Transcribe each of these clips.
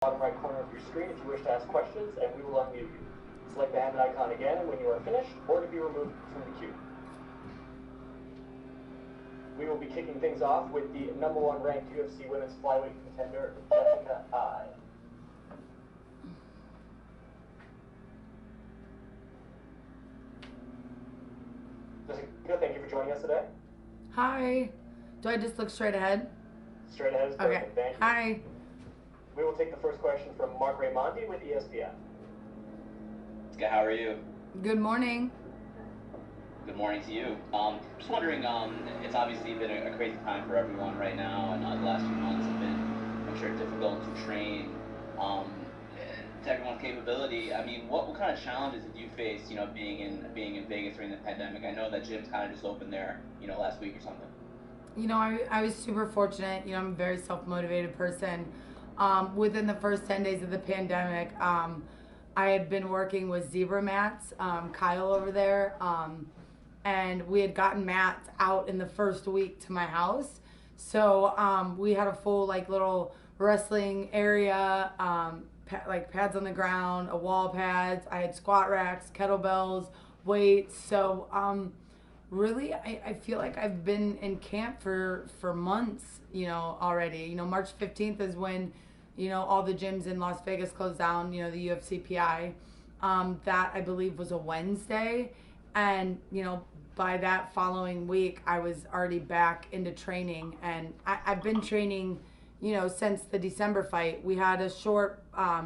bottom right corner of your screen if you wish to ask questions, and we will unmute you. Select the hand icon again when you are finished, or to be removed from the queue. We will be kicking things off with the #1 ranked UFC women's flyweight contender, Jessica Eye. Jessica, thank you for joining us today. Hi. Do I just look straight ahead? Straight ahead is perfect. Okay. Thank you. Hi. We will take the first question from Mark Raimondi with ESPN. How are you? Good morning. Good morning to you. Just wondering, it's obviously been a crazy time for everyone right now, and the last few months have been, I'm sure, difficult to train to everyone's capability. I mean, what kind of challenges did you face, being in Vegas during the pandemic? I know that gyms kind of just opened there, last week or something. I was super fortunate. I'm a very self-motivated person. Within the first 10 days of the pandemic, I had been working with Zebra Mats, Kyle over there, and we had gotten mats out in the first week to my house. So we had a full little wrestling area, pads on the ground, a wall pads. I had squat racks, kettlebells, weights. So really, I feel like I've been in camp for months, already. March 15th is when, all the gyms in Las Vegas closed down, the UFC PI. That, I believe, was a Wednesday. And, by that following week, I was already back into training. And I've been training, since the December fight. We had a short,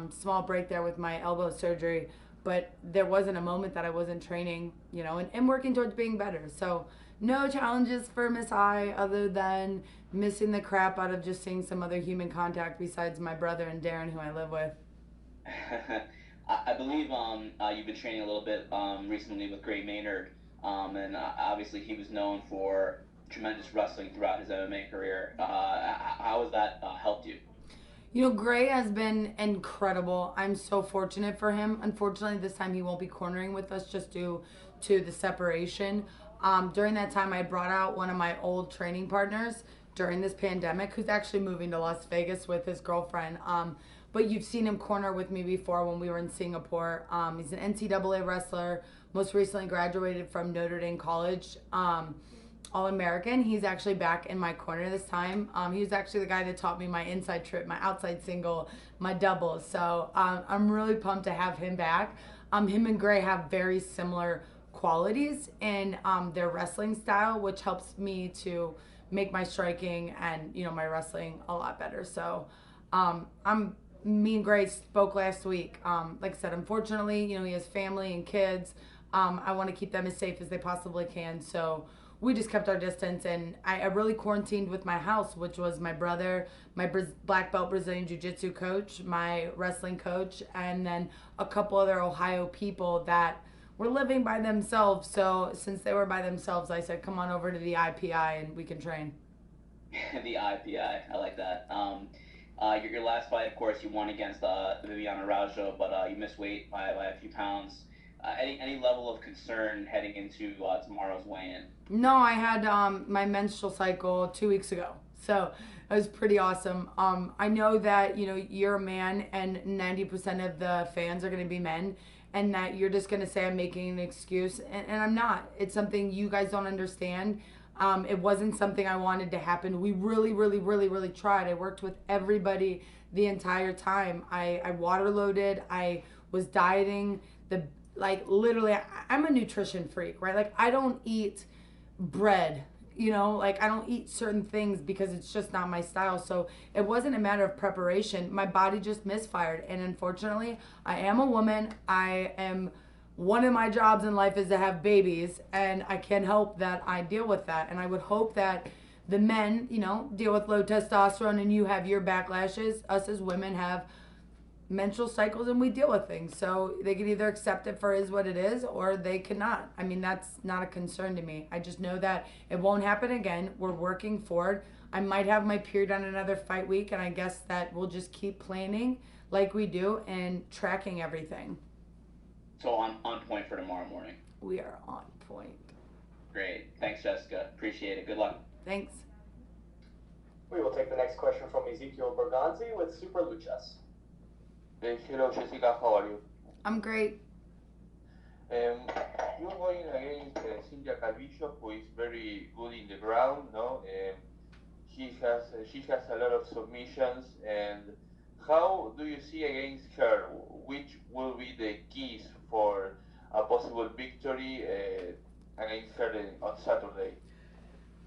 small break there with my elbow surgery. But there wasn't a moment that I wasn't training, and working towards being better. So no challenges for Miss I other than missing the crap out of just seeing some other human contact besides my brother and Darren, who I live with. I believe you've been training a little bit recently with Gray Maynard, and obviously he was known for tremendous wrestling throughout his MMA career. How has that helped you? Gray has been incredible. I'm so fortunate for him. Unfortunately, this time he won't be cornering with us just due to the separation. During that time, I brought out one of my old training partners during this pandemic, who's actually moving to Las Vegas with his girlfriend. But you've seen him corner with me before when we were in Singapore. He's an NCAA wrestler, most recently graduated from Notre Dame College. All-American. He's actually back in my corner this time. He was actually the guy that taught me my inside trip, my outside single, my doubles. So I'm really pumped to have him back. Him and Gray have very similar qualities in their wrestling style, which helps me to make my striking and my wrestling a lot better. So me and Gray spoke last week. Like I said, unfortunately, he has family and kids. I want to keep them as safe as they possibly can. So we just kept our distance, and I really quarantined with my house, which was my brother, my black belt Brazilian Jiu-Jitsu coach, my wrestling coach, and then a couple other Ohio people that were living by themselves. So since they were by themselves, I said, come on over to the IPI and we can train. The IPI, I like that. Your last fight, of course, you won against Viviana Araujo, but you missed weight by a few pounds. Any level of concern heading into tomorrow's weigh-in? No, I had my menstrual cycle 2 weeks ago, so it was pretty awesome. I know that you're a man, and 90% of the fans are going to be men, and that you're just going to say I'm making an excuse, and I'm not. It's something you guys don't understand. It wasn't something I wanted to happen. We really, really, really, really tried. I worked with everybody the entire time. I water loaded. I was dieting. Literally, I'm a nutrition freak, right? I don't eat bread, I don't eat certain things because it's just not my style. So it wasn't a matter of preparation. My body just misfired. And unfortunately, I am a woman. One of my jobs in life is to have babies, and I can't help that I deal with that. And I would hope that the men, deal with low testosterone and you have your backlashes. Us as women have menstrual cycles and we deal with things, so they can either accept it for is what it is or they cannot. I mean, that's not a concern to me. I just know that it won't happen again. We're working forward. I might have my period on another fight week, and I guess that we'll just keep planning like we do and tracking everything. So on point for tomorrow morning. We are on point. Great. Thanks, Jessica. Appreciate it. Good luck. Thanks. We will take the next question from Ezekiel Berganzi with Super Luchas. Hello, Jessica. How are you? I'm great. Um, you're going against Cynthia Calvillo, who is very good in the ground. No, she has a lot of submissions. And how do you see against her? Which will be the keys for a possible victory against her on Saturday?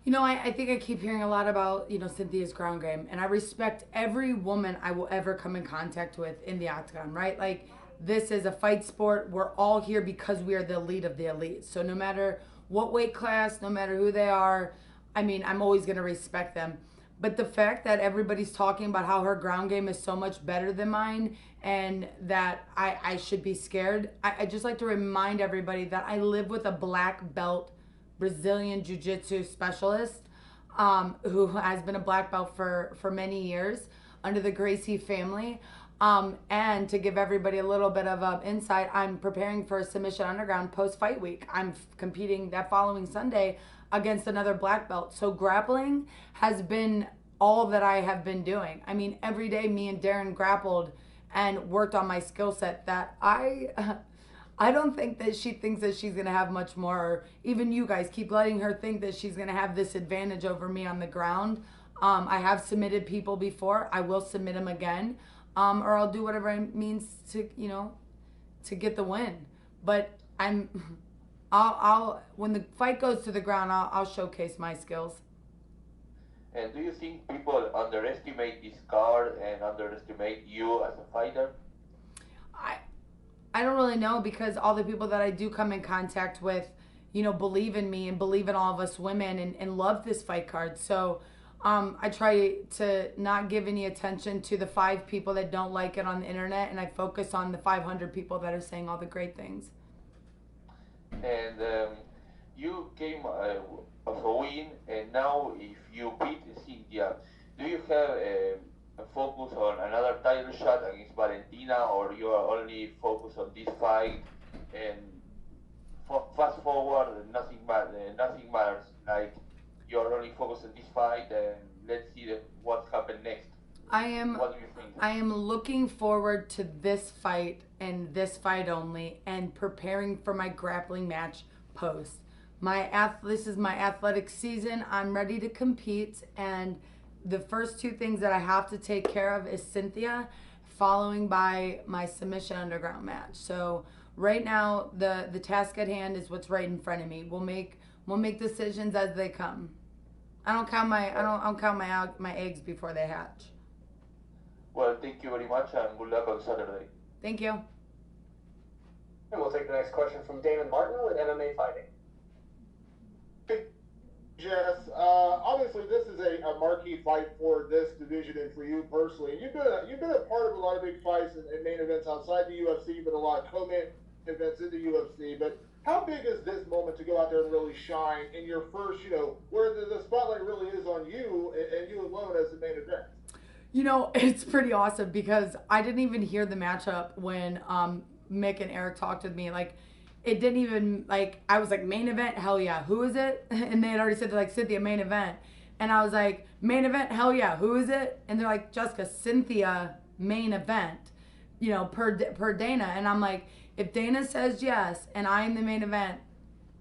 You know, I think I keep hearing a lot about, Cynthia's ground game, and I respect every woman I will ever come in contact with in the octagon, right? Like, this is a fight sport. We're all here because we are the elite of the elite. So no matter what weight class, no matter who they are, I mean, I'm always going to respect them. But the fact that everybody's talking about how her ground game is so much better than mine and that I should be scared, I just like to remind everybody that I live with a black belt Brazilian Jiu Jitsu specialist who has been a black belt for many years under the Gracie family. And to give everybody a little bit of insight, I'm preparing for a Submission Underground post-fight week. I'm competing that following Sunday against another black belt. So grappling has been all that I have been doing. I mean, every day me and Darren grappled and worked on my skill set that I don't think that she thinks that she's going to have much more. Or even you guys keep letting her think that she's going to have this advantage over me on the ground. I have submitted people before. I will submit them again. Or I'll do whatever it means to, to get the win. But I'll when the fight goes to the ground, I'll showcase my skills. And do you think people underestimate this card and underestimate you as a fighter? I I don't really know because all the people that I do come in contact with, believe in me and believe in all of us women and love this fight card. So I try to not give any attention to the 5 people that don't like it on the internet, and I focus on the 500 people that are saying all the great things. And you came of a win, and now if you beat Cynthia, do you have a focus on another title shot against Valentina, or you are only focused on this fight? And fast forward, nothing matters. Like you are only focused on this fight, and let's see what happens next. I am What do you think? I am looking forward to this fight and this fight only and preparing for my grappling match post. This is my athletic season. I'm ready to compete, and the first 2 things that I have to take care of is Cynthia, following by my submission underground match. So right now the task at hand is what's right in front of me. We'll make decisions as they come. I don't count my eggs before they hatch. Well, thank you very much, and good luck on Saturday. Thank you. And we'll take the next question from Damon Martin with MMA Fighting. Jess, obviously this is a marquee fight for this division and for you personally. You've been a part of a lot of big fights and main events outside the UFC, but a lot of co-main events in the UFC. But how big is this moment to go out there and really shine in your first, where the spotlight really is on you and you alone as the main event? It's pretty awesome because I didn't even hear the matchup when Mick and Eric talked with me. Like, it didn't even, I was like, main event? Hell yeah. Who is it? And they had already said, they're like, Cynthia, main event. And I was like, main event? Hell yeah. Who is it? And they're like, Jessica, Cynthia, main event, per Dana. And I'm like, if Dana says yes and I'm the main event,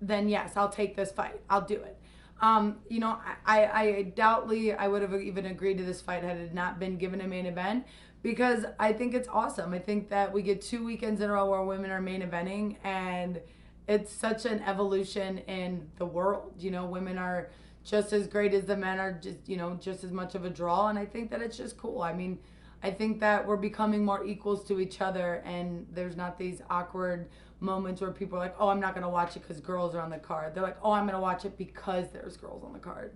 then yes, I'll take this fight. I'll do it. I doubtly I would have even agreed to this fight had it not been given a main event because I think it's awesome. I think that we get 2 weekends in a row where women are main eventing, and it's such an evolution in the world. Women are just as great as the men are, just as much of a draw, and I think that it's just cool. I mean, I think that we're becoming more equals to each other, and there's not these awkward moments where people are like, oh, I'm not going to watch it because girls are on the card. They're like, oh, I'm going to watch it because there's girls on the card.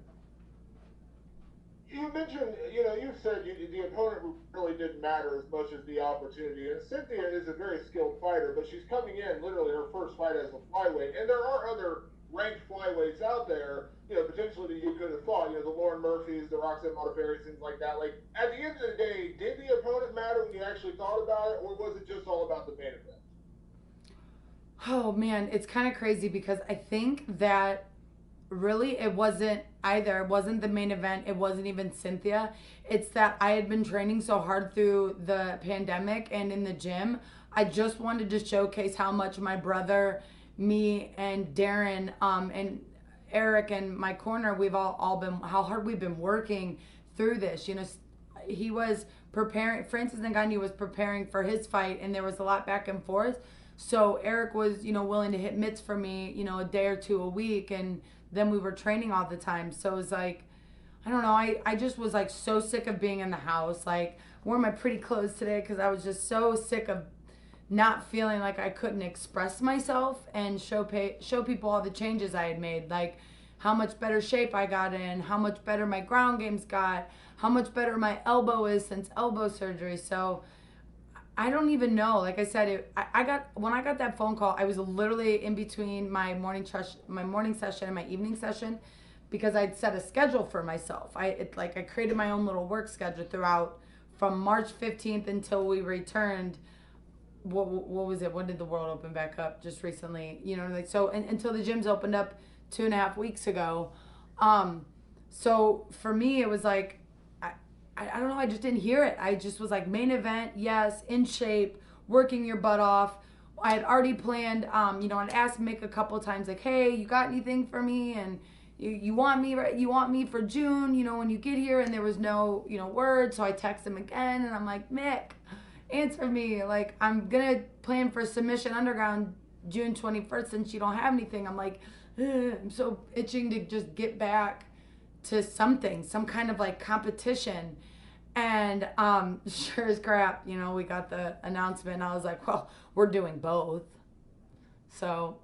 You mentioned, you said the opponent really didn't matter as much as the opportunity. And Cynthia is a very skilled fighter, but she's coming in literally her first fight as a flyweight. And there are other ranked flyweights out there, potentially that you could have fought. The Lauren Murphys, the Roxanne Modafferi, things like that. Like, at the end of the day, did the opponent matter when you actually thought about it, or was it just all about the main event? Oh, man, it's kind of crazy because I think that really, it wasn't either. It wasn't the main event. It wasn't even Cynthia. It's that I had been training so hard through the pandemic and in the gym. I just wanted to showcase how much my brother, me, and Darren, and Eric and my corner, we've all been, how hard we've been working through this. You know, he was preparing, Francis Ngannou was preparing for his fight, and there was a lot back and forth. So Eric was, you know, willing to hit mitts for me, you know, a day or two a week, and then we were training all the time. So it was like, I don't know, I just was like so sick of being in the house. Like, I wore my pretty clothes today because I was just so sick of not feeling like I couldn't express myself and show people all the changes I had made, like how much better shape I got in, how much better my ground games got, how much better my elbow is since elbow surgery. So I don't even know. Like I said, when I got that phone call, I was literally in between my morning session and my evening session, because I'd set a schedule for myself. I created my own little work schedule throughout from March 15th until we returned. What was it? When did the world open back up? Just recently, you know, like, so, and until the gyms opened up 2.5 weeks ago. So for me, it was like, I don't know, I just didn't hear it. I just was like, main event, yes, in shape, working your butt off. I had already planned, you know, I'd asked Mick a couple of times, like, hey, you got anything for me? And you want me for June, you know, when you get here? And there was no, you know, word. So I text him again, and I'm like, Mick, answer me. Like, I'm gonna plan for Submission Underground June 21st, since you don't have anything. I'm like, I'm so itching to just get back to something, some kind of like competition. And sure as crap, you know, we got the announcement, and I was like, well, we're doing both. So.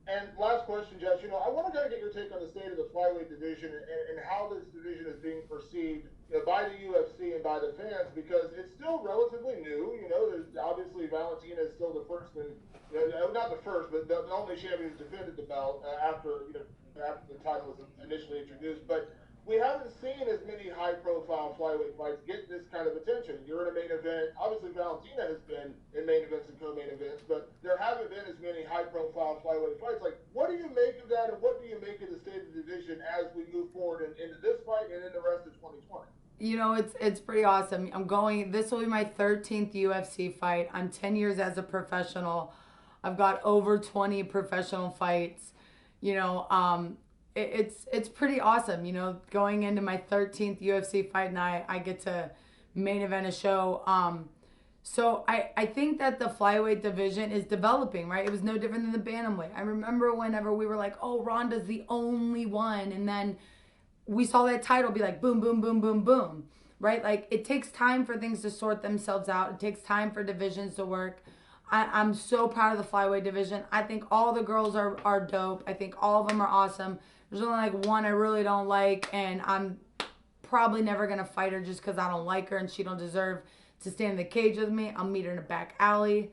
And last question, Jess, you know, I want to kind of get your take on the state of the flyweight division and how this division is being perceived, you know, by the UFC and by the fans, because it's still relatively new. You know, there's obviously Valentina is still the first, and you know, not the first, but the only champion who's defended the belt after the title was initially introduced. But we haven't seen as many high-profile flyweight fights get this kind of attention. You're in a main event. Obviously, Valentina has been in main events and co-main events, but there haven't been as many high-profile flyweight fights. Like, what do you make of that, and what do you make of the state of the division as we move forward into this fight and in the rest of 2020? You know, it's pretty awesome. This will be my 13th UFC fight. I'm 10 years as a professional. I've got over 20 professional fights. You know, it's pretty awesome. You know, going into my 13th UFC Fight Night, I get to main event a show. So I think that the flyweight division is developing, right? It was no different than the bantamweight. I remember whenever we were like, oh, Ronda's the only one, and then we saw that title be like boom, boom, boom, boom, boom, right? Like, it takes time for things to sort themselves out. It takes time for divisions to work. I'm so proud of the flyweight division. I think all the girls are dope. I think all of them are awesome. There's only like one I really don't like, and I'm probably never going to fight her just because I don't like her and she don't deserve to stand in the cage with me. I'll meet her in a back alley.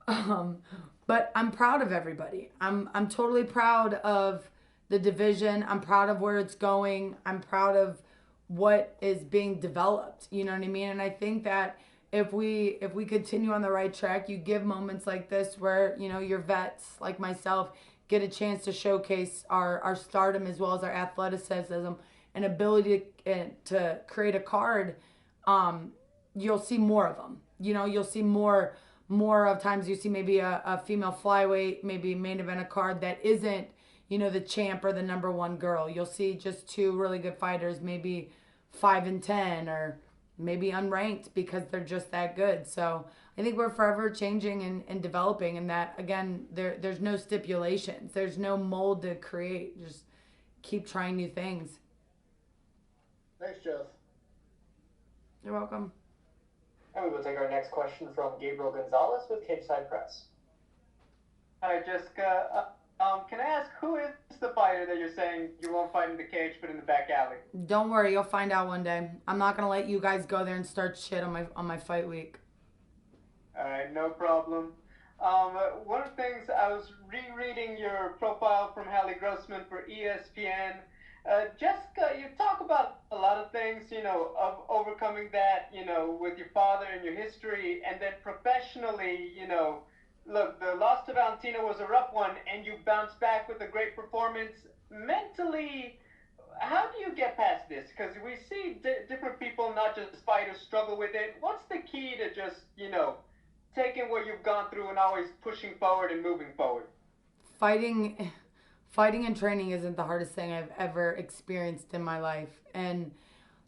But I'm proud of everybody. I'm totally proud of the division. I'm proud of where it's going. I'm proud of what is being developed. You know what I mean? And I think that if we continue on the right track, you give moments like this where, you know, your vets like myself get a chance to showcase our stardom as well as our athleticism and ability to create a card. You'll see more of them. You know, you'll see more of times you see maybe a female flyweight, maybe main event a card that isn't, you know, the champ or the number one girl. You'll see just two really good fighters, maybe 5 and 10, or maybe unranked because they're just that good. So I think we're forever changing and developing, and that, again, there's no stipulations. There's no mold to create. Just keep trying new things. Thanks, Jess. You're welcome. And we will take our next question from Gabriel Gonzalez with Cageside Press. Hi, Jessica. Can I ask, who is the fighter that you're saying you won't fight in the cage but in the back alley? Don't worry, you'll find out one day. I'm not gonna let you guys go there and start shit on my fight week. Alright, no problem. One of the things, I was rereading your profile from Hallie Grossman for ESPN. Jessica, you talk about a lot of things, you know, of overcoming that, you know, with your father and your history, and then professionally, you know, look, the loss to Valentina was a rough one, and you bounced back with a great performance. Mentally, how do you get past this? Because we see different people, not just fighters, struggle with it. What's the key to just, taking what you've gone through and always pushing forward and moving forward? Fighting and training isn't the hardest thing I've ever experienced in my life. And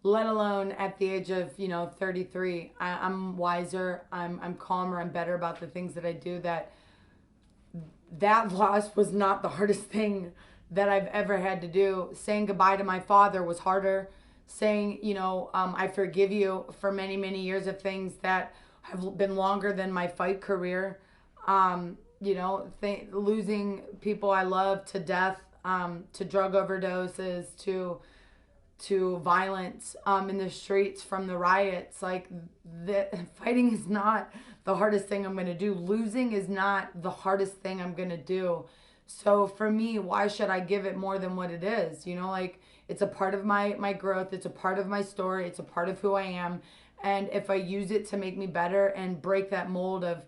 let alone at the age of, 33, I'm wiser, I'm calmer, I'm better about the things that I do. That loss was not the hardest thing that I've ever had to do. Saying goodbye to my father was harder. Saying, I forgive you for many, many years of things that have been longer than my fight career. Losing people I love to death, to drug overdoses, to violence in the streets from the riots. Like, fighting is not the hardest thing I'm going to do. Losing is not the hardest thing I'm going to do. So for me, why should I give it more than what it is? It's a part of my growth. It's a part of my story. It's a part of who I am. And if I use it to make me better and break that mold of,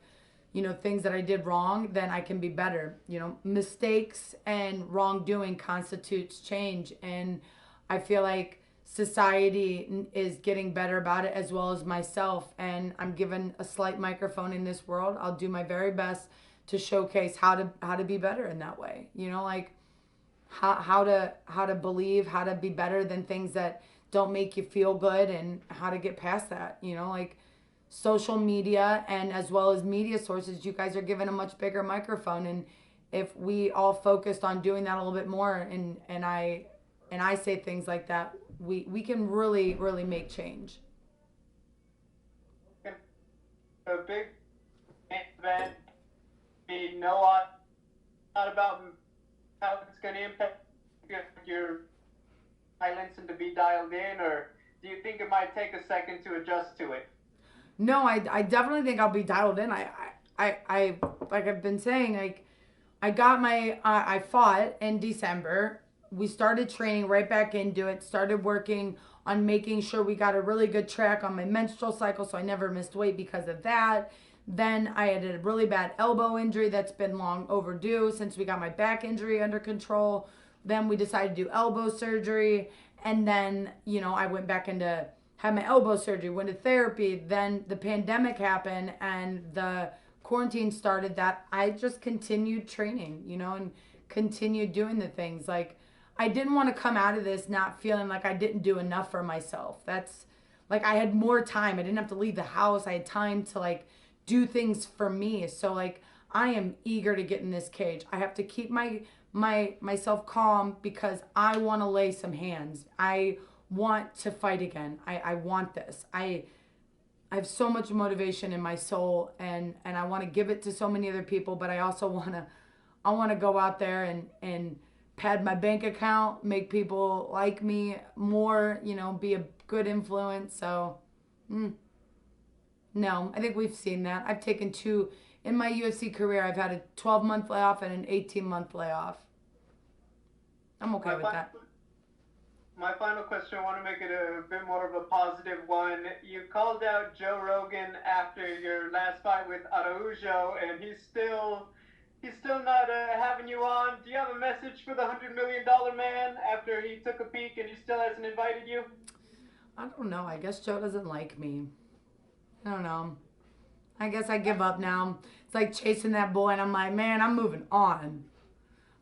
things that I did wrong, then I can be better. Mistakes and wrongdoing constitutes change. And I feel like society is getting better about it, as well as myself. And I'm given a slight microphone in this world. I'll do my very best to showcase how to be better in that way. How to believe, how to be better than things that don't make you feel good, and how to get past that. Social media and as well as media sources, you guys are given a much bigger microphone, and if we all focused on doing that a little bit more, and I say things like that, we can really, really make change. A big event, not about how it's going to impact your silence and to be dialed in, or do you think it might take a second to adjust to it? No, I definitely think I'll be dialed in. I like I've been saying, I fought in December. We started training right back into it, started working on making sure we got a really good track on my menstrual cycle, so I never missed weight because of that. Then I had a really bad elbow injury that's been long overdue since we got my back injury under control. Then we decided to do elbow surgery, and then, I went back into had my elbow surgery, went to therapy. Then the pandemic happened and the quarantine started. That I just continued training, and continued doing the things. Like, I didn't want to come out of this not feeling like I didn't do enough for myself. That's like, I had more time. I didn't have to leave the house. I had time to do things for me. So I am eager to get in this cage. I have to keep myself calm because I want to lay some hands. I want to fight again. I want this. I have so much motivation in my soul, and I want to give it to so many other people, but I also want to go out there and pad my bank account, make people like me more, be a good influence. So, no, I think we've seen that. I've taken in my UFC career, I've had a 12-month layoff and an 18-month layoff. I'm okay with that. My final question, I want to make it a bit more of a positive one. You called out Joe Rogan after your last fight with Araujo, and he's still not having you on. Do you have a message for the $100 million man after he took a peek and he still hasn't invited you? I don't know. I guess Joe doesn't like me. I don't know. I guess I give up now. It's like chasing that boy, and I'm like, man, I'm moving on.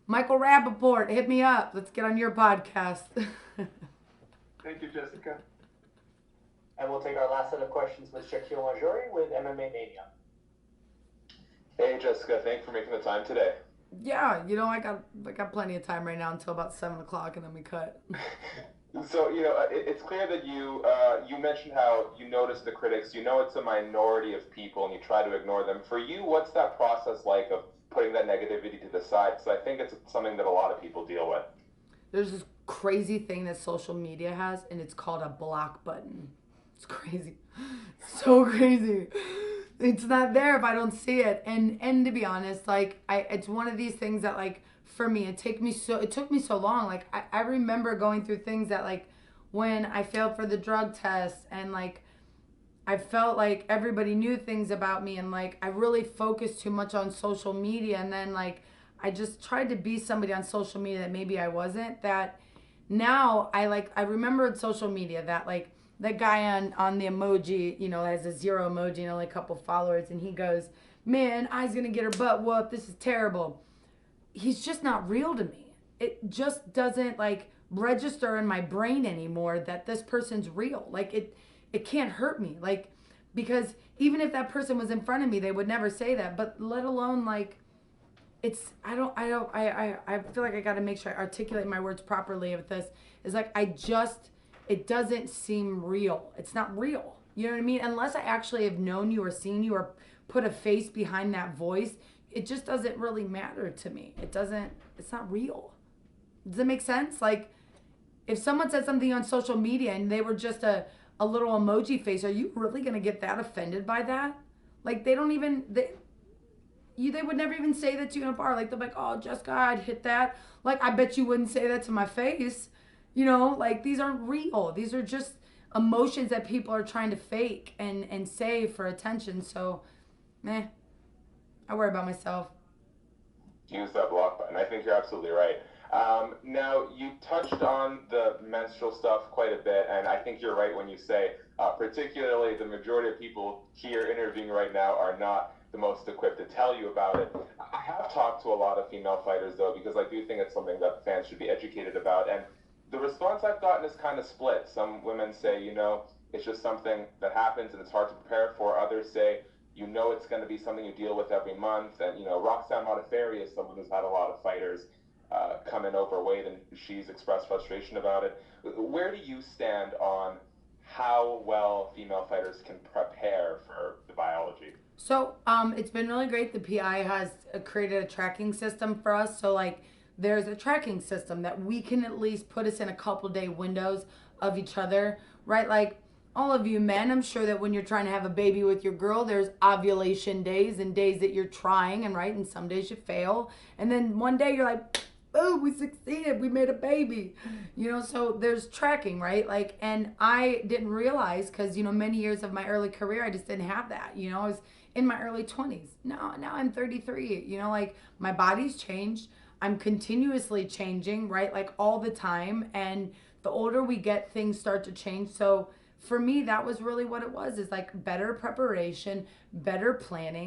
Michael Rappaport, hit me up. Let's get on your podcast. Thank you, Jessica. And we'll take our last set of questions with Shaquille Majori with MMA Mania. Hey, Jessica. Thanks for making the time today. Yeah, I got plenty of time right now until about 7 o'clock, and then we cut. So, it's clear that you mentioned how you notice the critics. It's a minority of people, and you try to ignore them. For you, what's that process like of putting that negativity to the side? Because I think it's something that a lot of people deal with. There's this crazy thing that social media has, and it's called a block button. It's crazy. So crazy. It's not there if I don't see it. And to be honest, it's one of these things that for me, it took me so long. I remember going through things that when I failed for the drug test, and I felt like everybody knew things about me, and like I really focused too much on social media, and then like I just tried to be somebody on social media that maybe I wasn't. That now I remembered social media, that like that guy on the emoji, you know, has a zero emoji and only a couple followers, and he goes, "Man, I's gonna get her butt whooped. This is terrible." He's just not real to me. It just doesn't like register in my brain anymore that this person's real. Like it can't hurt me. Like, because even if that person was in front of me, they would never say that. But let alone like, it's I feel like I got to make sure I articulate my words properly with this. Is like it doesn't seem real. It's not real. You know what I mean? Unless I actually have known you or seen you or put a face behind that voice, it just doesn't really matter to me. It's not real. Does that make sense? Like, if someone said something on social media and they were just a little emoji face, are you really going to get that offended by that? Like, they would never even say that to you in a bar. Like, they're like, "Oh, Jessica, I'd hit that." Like, I bet you wouldn't say that to my face. You know, like, these aren't real. These are just emotions that people are trying to fake and say for attention. So, I worry about myself. Use that block button. I think you're absolutely right. Now, you touched on the menstrual stuff quite a bit, and I think you're right when you say, particularly the majority of people here interviewing right now are not the most equipped to tell you about it. I have talked to a lot of female fighters, though, because I do think it's something that fans should be educated about, and the response I've gotten is kind of split. Some women say, you know, it's just something that happens and it's hard to prepare for. Others say, you know, it's going to be something you deal with every month. And, you know, Roxanne Modafferi is someone who's had a lot of fighters come in overweight, and she's expressed frustration about it. Where do you stand on how well female fighters can prepare for the biology? So it's been really great. The PI has created a tracking system for us. So like there's a tracking system that we can at least put us in a couple day windows of each other, right? Like all of you men, I'm sure that when you're trying to have a baby with your girl, there's ovulation days and days that you're trying, and right, and some days you fail. And then one day you're like, "Oh, we succeeded, we made a baby." You know, so there's tracking, right? Like, and I didn't realize, because, you know, many years of my early career, I just didn't have that. You know, I was in my early 20s. Now I'm 33. You know, like my body's changed. I'm continuously changing, right? Like all the time. And the older we get, things start to change. So for me, that was really what it was, is like better preparation, better planning.